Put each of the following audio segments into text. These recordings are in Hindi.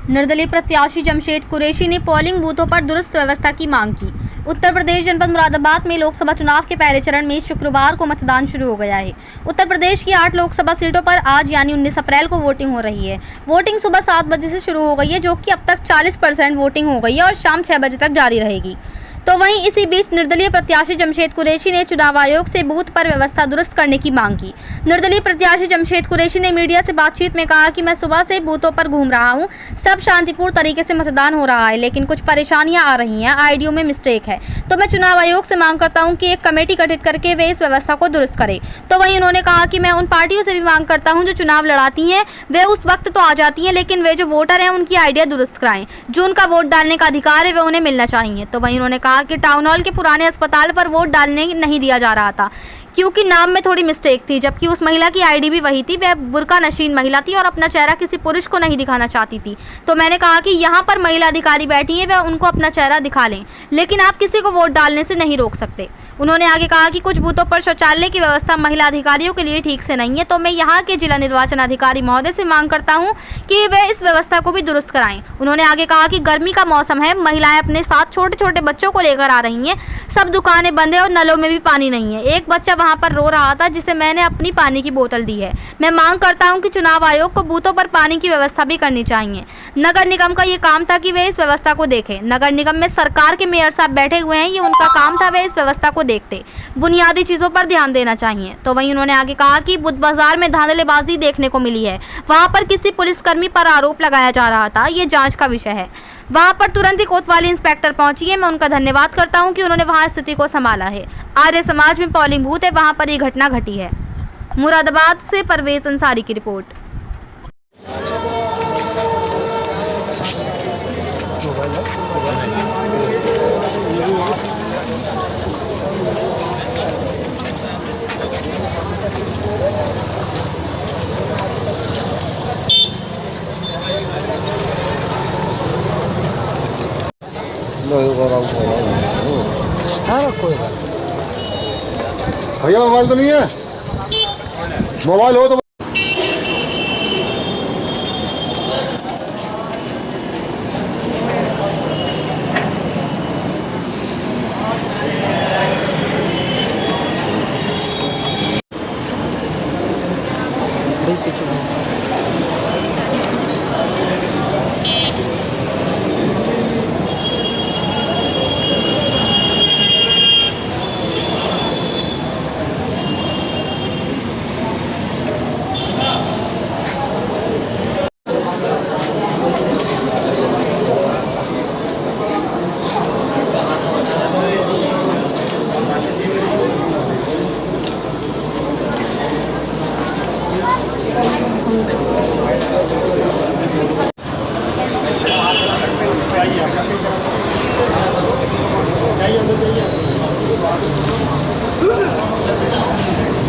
निर्दलीय प्रत्याशी जमशेद कुरैशी ने पोलिंग बूथों पर दुरुस्त व्यवस्था की मांग की। उत्तर प्रदेश जनपद मुरादाबाद में लोकसभा चुनाव के पहले चरण में शुक्रवार को मतदान शुरू हो गया है। उत्तर प्रदेश की 8 लोकसभा सीटों पर आज यानी 19 अप्रैल को वोटिंग हो रही है। वोटिंग सुबह 7 बजे से शुरू हो गई है, जो कि अब तक 40% वोटिंग हो गई है और शाम 6 बजे तक जारी रहेगी। तो वहीं इसी बीच निर्दलीय प्रत्याशी जमशेद कुरैशी ने चुनाव आयोग से बूथ पर व्यवस्था दुरुस्त करने की मांग की। निर्दलीय प्रत्याशी जमशेद कुरैशी ने मीडिया से बातचीत में कहा कि मैं सुबह से बूथों पर घूम रहा हूं, सब शांतिपूर्ण तरीके से मतदान हो रहा है, लेकिन कुछ परेशानियां आ रही हैं, आईडीओ में मिस्टेक है। तो मैं चुनाव आयोग से मांग करता हूं कि एक कमेटी गठित करके वे इस व्यवस्था को दुरुस्त करें। तो वहीं उन्होंने कहा कि मैं उन पार्टियों से भी मांग करता हूँ जो चुनाव लड़ाती हैं, वे उस वक्त तो आ जाती हैं, लेकिन वे जो वोटर हैं उनकी आइडिया दुरुस्त कराएं। जो उनका वोट डालने का अधिकार है वे उन्हें मिलना चाहिए। तो वहीं उन्होंने कहा कि टाउन हॉल के पुराने अस्पताल पर वोट डालने नहीं दिया जा रहा था, क्योंकि नाम में थोड़ी मिस्टेक थी, जबकि उस महिला की आईडी भी वही थी। वह बुर्का नशीन महिला थी और अपना चेहरा किसी पुरुष को नहीं दिखाना चाहती थी। तो मैंने कहा कि यहाँ पर महिला अधिकारी बैठी हैं, वह उनको अपना चेहरा दिखा लें, लेकिन आप किसी को वोट डालने से नहीं रोक सकते। उन्होंने आगे कहा कि कुछ बूथों पर शौचालय की व्यवस्था महिला अधिकारियों के लिए ठीक से नहीं है। तो मैं यहाँ के जिला निर्वाचन अधिकारी महोदय से मांग करता हूँ कि वे इस व्यवस्था को भी दुरुस्त कराएं। उन्होंने आगे कहा कि गर्मी का मौसम है, महिलाएं अपने साथ छोटे छोटे बच्चों को लेकर आ रही हैं, सब दुकानें बंद है और नलों में भी पानी नहीं है। एक बच्चा वहाँ पर रो रहा था, जिसे मैंने अपनी पानी की बोतल दी है। मैं मांग करता हूँ कि चुनाव आयोग को बूथों पर पानी की व्यवस्था भी करनी चाहिए। नगर निगम का ये काम था कि वे इस व्यवस्था को देखें। नगर निगम में सरकार के मेयर साहब बैठे हुए हैं, ये उनका काम था, वे इस व्यवस्था को देखते, बुनियादी चीजों पर ध्यान देना चाहिए। तो वहीं उन्होंने आगे कहा कि बुध बाजार में धांधलेबाजी देखने को मिली है, वहां पर किसी पुलिसकर्मी पर आरोप लगाया जा रहा था, ये जांच का विषय है। वहां पर तुरंत ही कोतवाली इंस्पेक्टर पहुंची है। मैं उनका धन्यवाद करता हूं कि उन्होंने वहां स्थिति को संभाला है। आर्य समाज में पोलिंग बूथ है, वहां पर ये घटना घटी है। मुरादाबाद से परवेज अंसारी की रिपोर्ट। भैया मोबाइल तो नहीं है? मोबाइल हो तो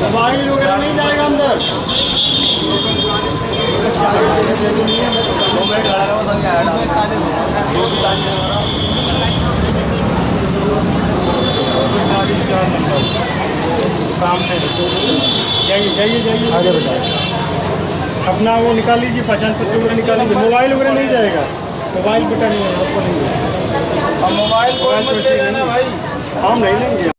मोबाइल वगैरह नहीं जाएगा अंदर। सामने जाइए आगे बताइए। अपना वो निकाल लीजिए, पहचान पत्र वगैरह निकाल लीजिए। मोबाइल वगैरह नहीं जाएगा, मोबाइल बटन नहीं है, आपको नहीं है। मोबाइल भाई हम नहीं लेंगे।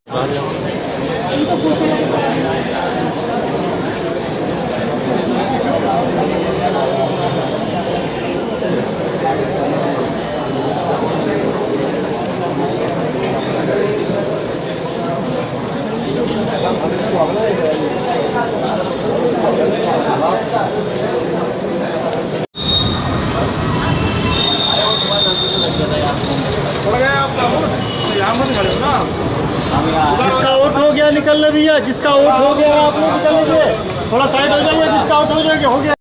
जिसका वोट हो गया निकल ले भैया, जिसका वोट हो गया आप लोग निकल लीजिए, थोड़ा साइड हो जाइए। जिसका वोट हो जाएगा हो गया।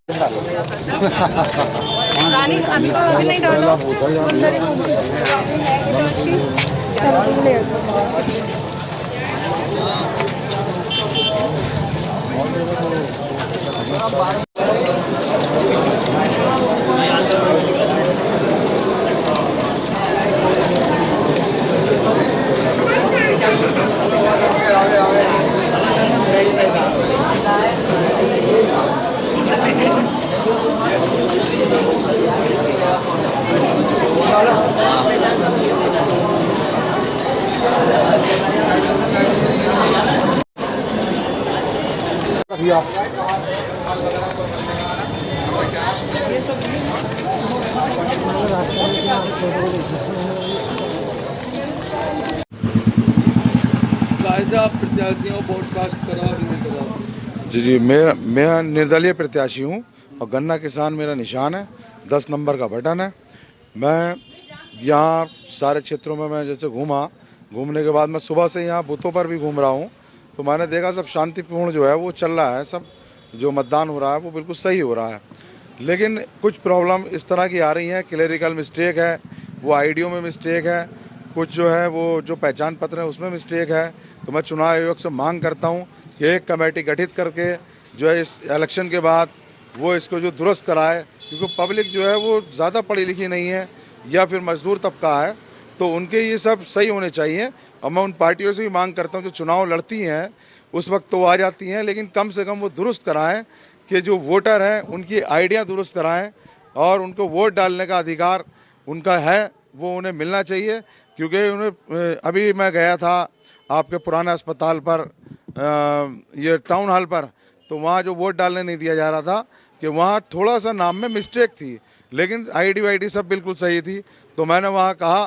जी आप। आप प्रत्याशियों पॉडकास्ट करा नहीं करा। जी मैं निर्दलीय प्रत्याशी हूँ और गन्ना किसान मेरा निशान है, 10 नंबर का बटन है। मैं यहाँ सारे क्षेत्रों में मैं जैसे घूमने के बाद मैं सुबह से यहाँ बूथों पर भी घूम रहा हूँ, तो मैंने देखा सब शांतिपूर्ण जो है वो चल रहा है, सब जो मतदान हो रहा है वो बिल्कुल सही हो रहा है। लेकिन कुछ प्रॉब्लम इस तरह की आ रही हैं, क्लेरिकल मिस्टेक है, वो आईडियो में मिस्टेक है, कुछ जो है वो जो पहचान पत्र है उसमें मिस्टेक है। तो मैं चुनाव आयोग से मांग करता हूँ कि एक कमेटी गठित करके जो है इस इलेक्शन के बाद वो इसको जो दुरुस्त कराए, क्योंकि पब्लिक जो है वो ज़्यादा पढ़ी लिखी नहीं है या फिर मजदूर तबका है, तो उनके ये सब सही होने चाहिए। और मैं उन पार्टियों से भी मांग करता हूँ जो चुनाव लड़ती हैं उस वक्त तो आ जाती हैं, लेकिन कम से कम वो दुरुस्त कराएं कि जो वोटर हैं उनकी आइडिया दुरुस्त कराएं और उनको वोट डालने का अधिकार उनका है वो उन्हें मिलना चाहिए। क्योंकि उन्हें अभी मैं गया था आपके पुराना अस्पताल पर ये टाउन हॉल पर, तो वहाँ जो वोट डालने नहीं दिया जा रहा था कि वहाँ थोड़ा सा नाम में मिस्टेक थी, लेकिन आईडी वाईडी सब बिल्कुल सही थी। तो मैंने वहाँ कहा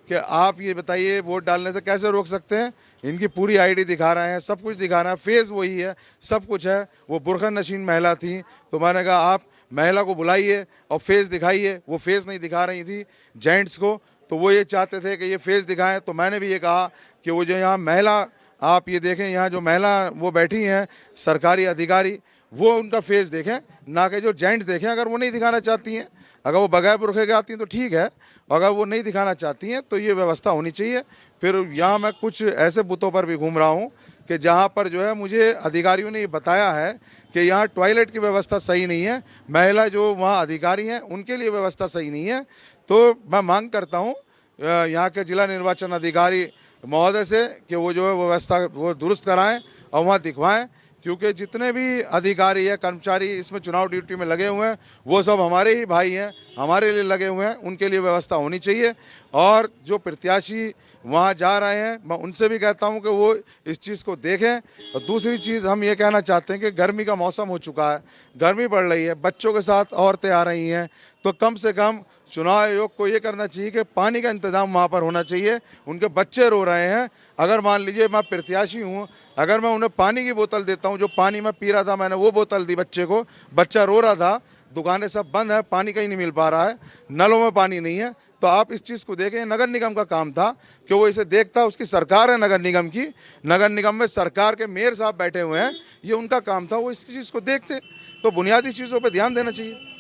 कि आप ये बताइए वोट डालने से कैसे रोक सकते हैं, इनकी पूरी आईडी दिखा रहे हैं, सब कुछ दिखा रहे हैं, फेस वही है, सब कुछ है। वो बुरखा नशीन महिला थी, तो मैंने कहा आप महिला को बुलाइए और फेस दिखाइए। वो फेस नहीं दिखा रही थी जेंट्स को, तो वो ये चाहते थे कि ये फेस दिखाएं। तो मैंने भी ये कहा कि वो जो यहाँ महिला आप ये देखें, यहाँ जो महिला वो बैठी हैं सरकारी अधिकारी, वो उनका फेस देखें, ना कि जो जेंट्स देखें। अगर वो नहीं दिखाना चाहती हैं, अगर वो बगैर बुरखे के आती हैं तो ठीक है, अगर वो नहीं दिखाना चाहती हैं तो ये व्यवस्था होनी चाहिए। फिर यहाँ मैं कुछ ऐसे बूथों पर भी घूम रहा हूँ कि जहाँ पर जो है मुझे अधिकारियों ने ये बताया है कि यहाँ टॉयलेट की व्यवस्था सही नहीं है, महिला जो वहाँ अधिकारी हैं उनके लिए व्यवस्था सही नहीं है। तो मैं मांग करता हूँ यहाँ के जिला निर्वाचन अधिकारी महोदय से कि वो जो है व्यवस्था वो दुरुस्त कराएं और वहाँ दिखवाएं, क्योंकि जितने भी अधिकारी या कर्मचारी इसमें चुनाव ड्यूटी में लगे हुए हैं वो सब हमारे ही भाई हैं, हमारे लिए लगे हुए हैं, उनके लिए व्यवस्था होनी चाहिए। और जो प्रत्याशी वहाँ जा रहे हैं मैं उनसे भी कहता हूँ कि वो इस चीज़ को देखें। और दूसरी चीज़ हम ये कहना चाहते हैं कि गर्मी का मौसम हो चुका है, गर्मी बढ़ रही है, बच्चों के साथ औरतें आ रही हैं, तो कम से कम चुनाव आयोग को ये करना चाहिए कि पानी का इंतज़ाम वहाँ पर होना चाहिए। उनके बच्चे रो रहे हैं, अगर मान लीजिए मैं प्रत्याशी हूँ, अगर मैं उन्हें पानी की बोतल देता हूँ, जो पानी मैं पी रहा था मैंने वो बोतल दी बच्चे को, बच्चा रो रहा था, दुकानें सब बंद है, पानी कहीं नहीं मिल पा रहा है, नलों में पानी नहीं है। तो आप इस चीज़ को देखें, नगर निगम का काम था कि वो इसे देखता, उसकी सरकार है नगर निगम की, नगर निगम में सरकार के मेयर साहब बैठे हुए हैं, ये उनका काम था, वो इस चीज़ को देखते। तो बुनियादी चीज़ों पर ध्यान देना चाहिए।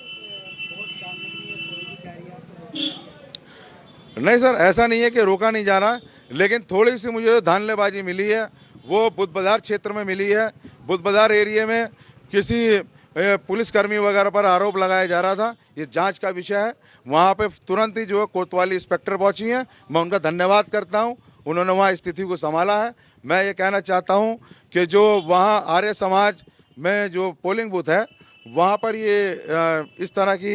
नहीं सर, ऐसा नहीं है कि रोका नहीं जा रहा, लेकिन थोड़ी सी मुझे धांधलेबाजी मिली है, वो बुद्ध बाजार क्षेत्र में मिली है। बुद्ध बाजार एरिया में किसी पुलिसकर्मी वगैरह पर आरोप लगाया जा रहा था, ये जांच का विषय है। वहाँ पे तुरंत ही जो है कोतवाली इंस्पेक्टर पहुँची हैं, मैं उनका धन्यवाद करता हूँ, उन्होंने वहाँ स्थिति को संभाला है। मैं ये कहना चाहता हूँ कि जो वहाँ आर्य समाज में जो पोलिंग बूथ है वहाँ पर ये इस तरह की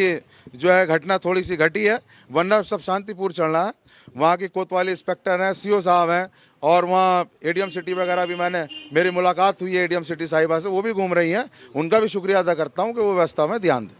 जो है घटना थोड़ी सी घटी है, वरना सब शांतिपूर्ण चल रहा है। वहाँ की कोतवाली इंस्पेक्टर हैं, सीओ साहब हैं, और वहाँ एडीएम सिटी वगैरह भी मेरी मुलाकात हुई है एडीएम सिटी साहिबा से, वो भी घूम रही हैं, उनका भी शुक्रिया अदा करता हूँ कि वो व्यवस्था में ध्यान दें।